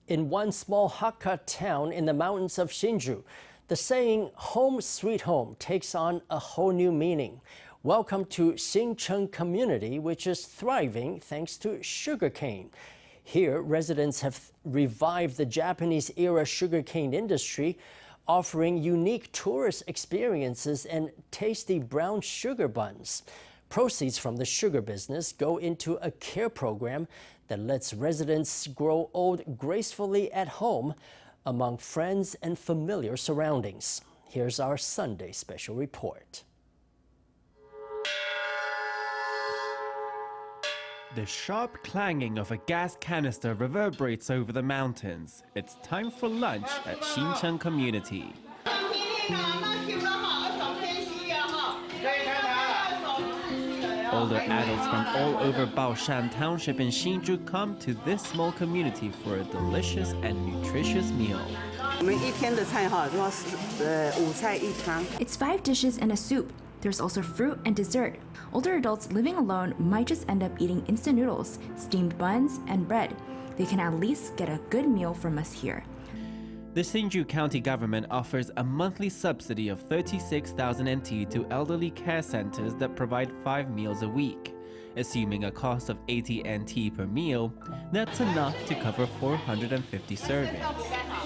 In one small Hakka town in the mountains of Hsinchu, the saying "home sweet home" takes on a whole new meaning. Welcome to Xincheng Community, which is thriving thanks to sugarcane. Here, residents have revived the Japanese-era sugarcane industry, offering unique tourist experiences and tasty brown sugar buns. Proceeds from the sugar business go into a care program that lets residents grow old gracefully at home among friends and familiar surroundings. Here's our Sunday special report. The sharp clanging of a gas canister reverberates over the mountains. It's time for lunch at Xincheng Community. Older adults from all over Baoshan Township in Hsinchu come to this small community for a delicious and nutritious meal. It's 5 dishes and a soup. There's also fruit and dessert. Older adults living alone might just end up eating instant noodles, steamed buns, and bread. They can at least get a good meal from us here. The Hsinchu County government offers a monthly subsidy of 36,000 NT to elderly care centers that provide 5 meals a week. Assuming a cost of 80 NT per meal, that's enough to cover 450 servings.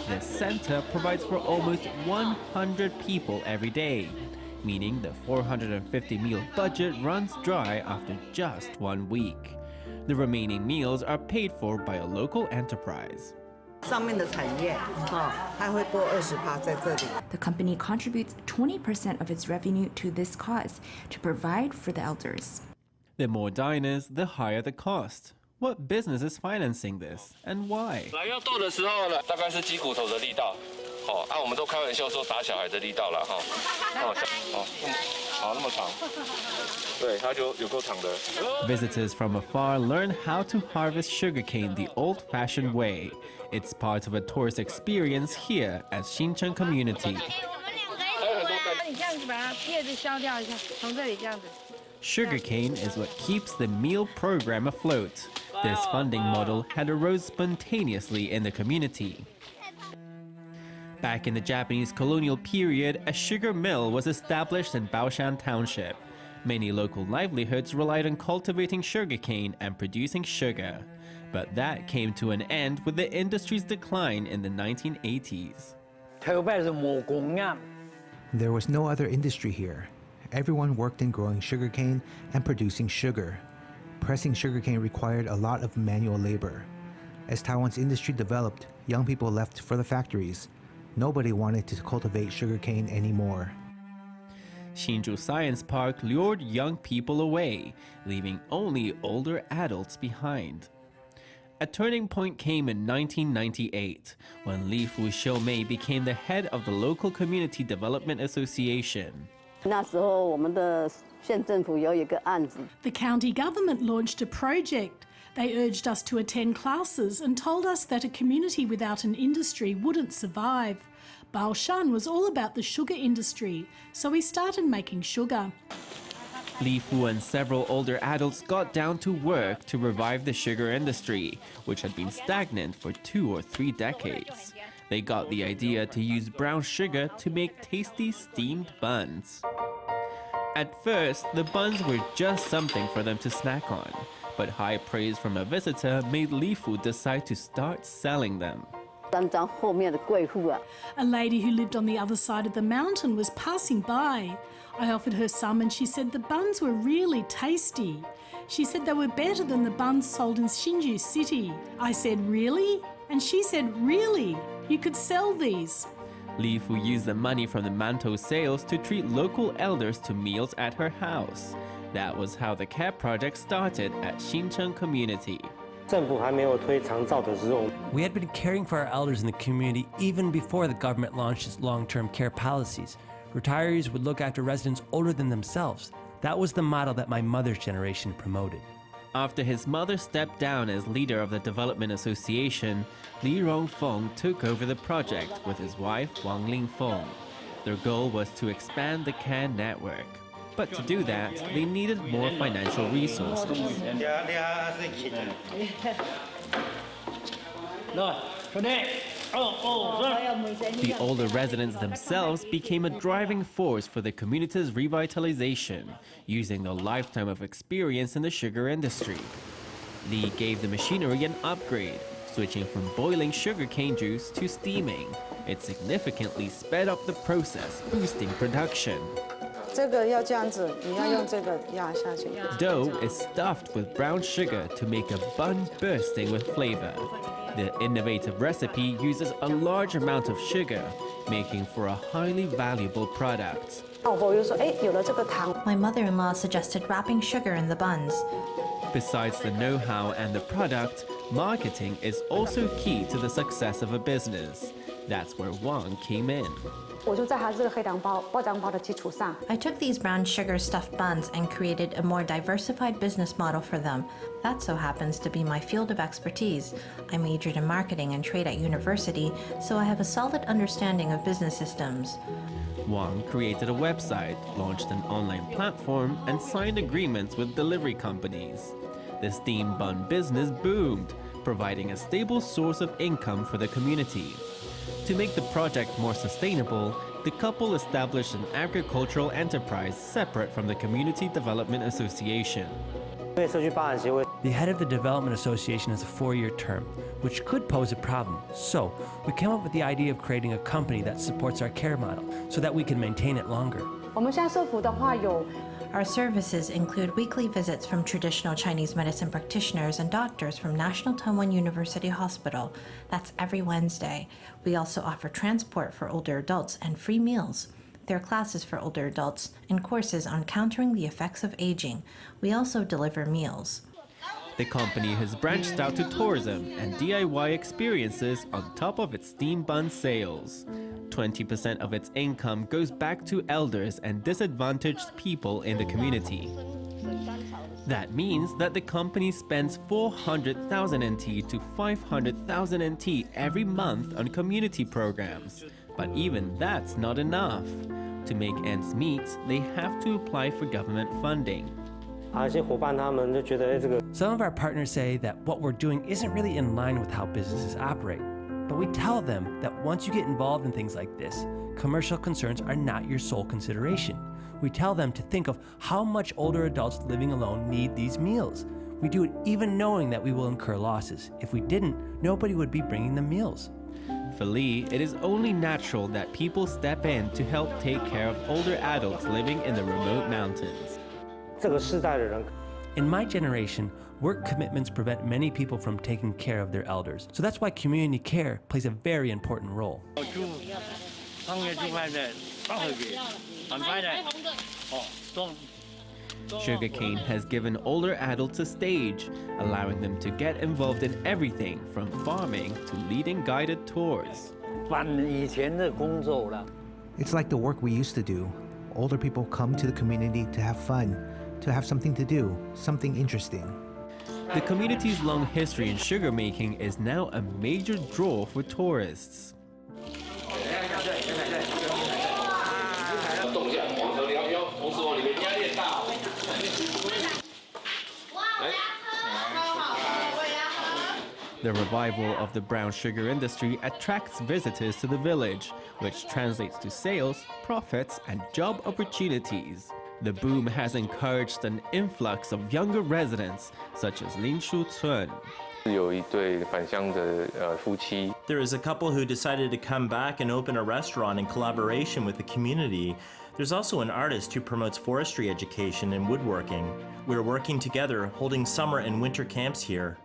This center provides for almost 100 people every day, meaning the 450 meal budget runs dry after just 1 week. The remaining meals are paid for by a local enterprise. The company contributes 20% of its revenue to this cause to provide for the elders. The more diners, the higher the cost. What business is financing this, and why? 来要剁的时候呢，大概是鸡骨头的力道，我们都开玩笑说打小孩的力道了哈，好那么长，对，它就有够长的。Visitors from afar learn how to harvest sugarcane the old-fashioned way. It's part of a tourist experience here at Xincheng Community. Sugarcane is what keeps the meal program afloat. This funding model had arose spontaneously in the community. Back in the Japanese colonial period, a sugar mill was established in Baoshan Township. Many local livelihoods relied on cultivating sugarcane and producing sugar. But that came to an end with the industry's decline in the 1980s. There was no other industry here. Everyone worked in growing sugarcane and producing sugar. Pressing sugarcane required a lot of manual labor. As Taiwan's industry developed, young people left for the factories. Nobody wanted to cultivate sugarcane anymore. Hsinchu Science Park lured young people away, leaving only older adults behind. A turning point came in 1998, when Li Fu Xiu-mei became the head of the local Community Development Association. The county government launched a project. They urged us to attend classes and told us that a community without an industry wouldn't survive. Baoshan was all about the sugar industry, so we started making sugar. Li Fu and several older adults got down to work to revive the sugar industry, which had been stagnant for 2 or 3 decades. They got the idea to use brown sugar to make tasty steamed buns. At first, the buns were just something for them to snack on, but high praise from a visitor made Li Fu decide to start selling them. A lady who lived on the other side of the mountain was passing by. I offered her some and she said the buns were really tasty. She said they were better than the buns sold in Hsinchu city. I said, really? And she said, really? You could sell these. Li Fu used the money from the mantou sales to treat local elders to meals at her house. That was how the care project started at Xincheng Community. We had been caring for our elders in the community even before the government launched its long-term care policies. Retirees would look after residents older than themselves. That was the model that my mother's generation promoted. After his mother stepped down as leader of the Development Association, Li Rongfeng took over the project with his wife Wang Lingfeng. Their goal was to expand the care network. But to do that, they needed more financial resources. The older residents themselves became a driving force for the community's revitalization, using a lifetime of experience in the sugar industry. Li gave the machinery an upgrade, switching from boiling sugarcane juice to steaming. It significantly sped up the process, boosting production. Dough is stuffed with brown sugar to make a bun bursting with flavor. The innovative recipe uses a large amount of sugar, making for a highly valuable product. My mother-in-law suggested wrapping sugar in the buns. Besides the know-how and the product, marketing is also key to the success of a business. That's where Wang came in. I took these brown sugar stuffed buns and created a more diversified business model for them. That so happens to be my field of expertise. I majored in marketing and trade at university, so I have a solid understanding of business systems. Wang created a website, launched an online platform, and signed agreements with delivery companies. The steam bun business boomed, providing a stable source of income for the community. To make the project more sustainable, the couple established an agricultural enterprise separate from the Community Development Association. The head of the Development Association has a 4-year term, which could pose a problem. So, we came up with the idea of creating a company that supports our care model so that we can maintain it longer. Our services include weekly visits from traditional Chinese medicine practitioners and doctors from National Taiwan University Hospital. That's every Wednesday. We also offer transport for older adults and free meals. There are classes for older adults and courses on countering the effects of aging. We also deliver meals. The company has branched out to tourism and DIY experiences on top of its steam bun sales. 20% of its income goes back to elders and disadvantaged people in the community. That means that the company spends 400,000 NT to 500,000 NT every month on community programs. But even that's not enough. To make ends meet, they have to apply for government funding. Some of our partners say that what we're doing isn't really in line with how businesses operate. But we tell them that once you get involved in things like this, commercial concerns are not your sole consideration. We tell them to think of how much older adults living alone need these meals. We do it even knowing that we will incur losses. If we didn't, nobody would be bringing them meals. For Li, it is only natural that people step in to help take care of older adults living in the remote mountains. In my generation, work commitments prevent many people from taking care of their elders. So that's why community care plays a very important role. Sugarcane has given older adults a stage, allowing them to get involved in everything from farming to leading guided tours. It's like the work we used to do. Older people come to the community to have fun, to have something to do, something interesting. The community's long history in sugar making is now a major draw for tourists. The revival of the brown sugar industry attracts visitors to the village, which translates to sales, profits, and job opportunities. The boom has encouraged an influx of younger residents, such as Xinchu. There is a couple who decided to come back and open a restaurant in collaboration with the community. There's also an artist who promotes forestry education and woodworking. We're working together, holding summer and winter camps here.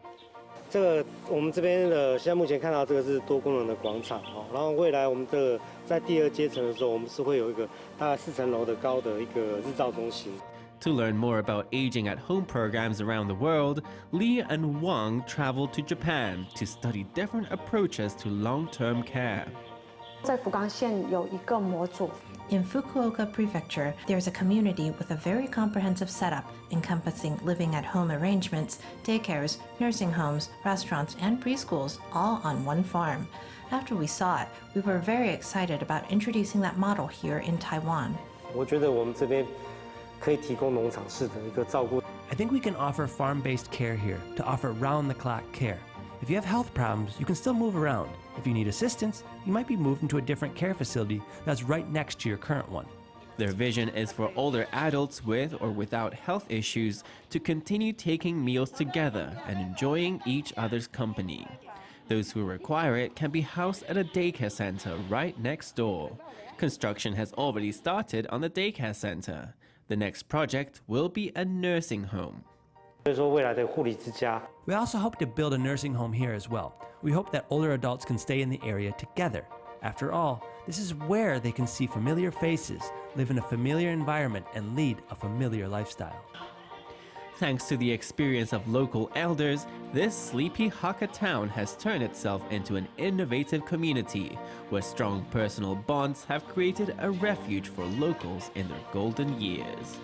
我们这边的现在目前看到这个是多功能的广场然后未来我们这个在第2阶层的时候，我们是会有一个大概4层楼的高的一个日照中心。To learn more about aging at home programs around the world, Li and Wang traveled to Japan to study different approaches to long-term care. 在福冈县有一个模组。 In Fukuoka Prefecture, there's a community with a very comprehensive setup encompassing living at home arrangements, daycares, nursing homes, restaurants, and preschools, all on one farm. After we saw it, we were very excited about introducing that model here in Taiwan. 我觉得我们这边可以提供农场式的一个照顾。 I think we can offer farm-based care here to offer round-the-clock care. If you have health problems, you can still move around. If you need assistance, you might be moved into a different care facility that's right next to your current one. Their vision is for older adults with or without health issues to continue taking meals together and enjoying each other's company. Those who require it can be housed at a daycare center right next door. Construction has already started on the daycare center. The next project will be a nursing home. We also hope to build a nursing home here as well. We hope that older adults can stay in the area together. After all, this is where they can see familiar faces, live in a familiar environment, and lead a familiar lifestyle. Thanks to the experience of local elders, this sleepy Hakka town has turned itself into an innovative community where strong personal bonds have created a refuge for locals in their golden years.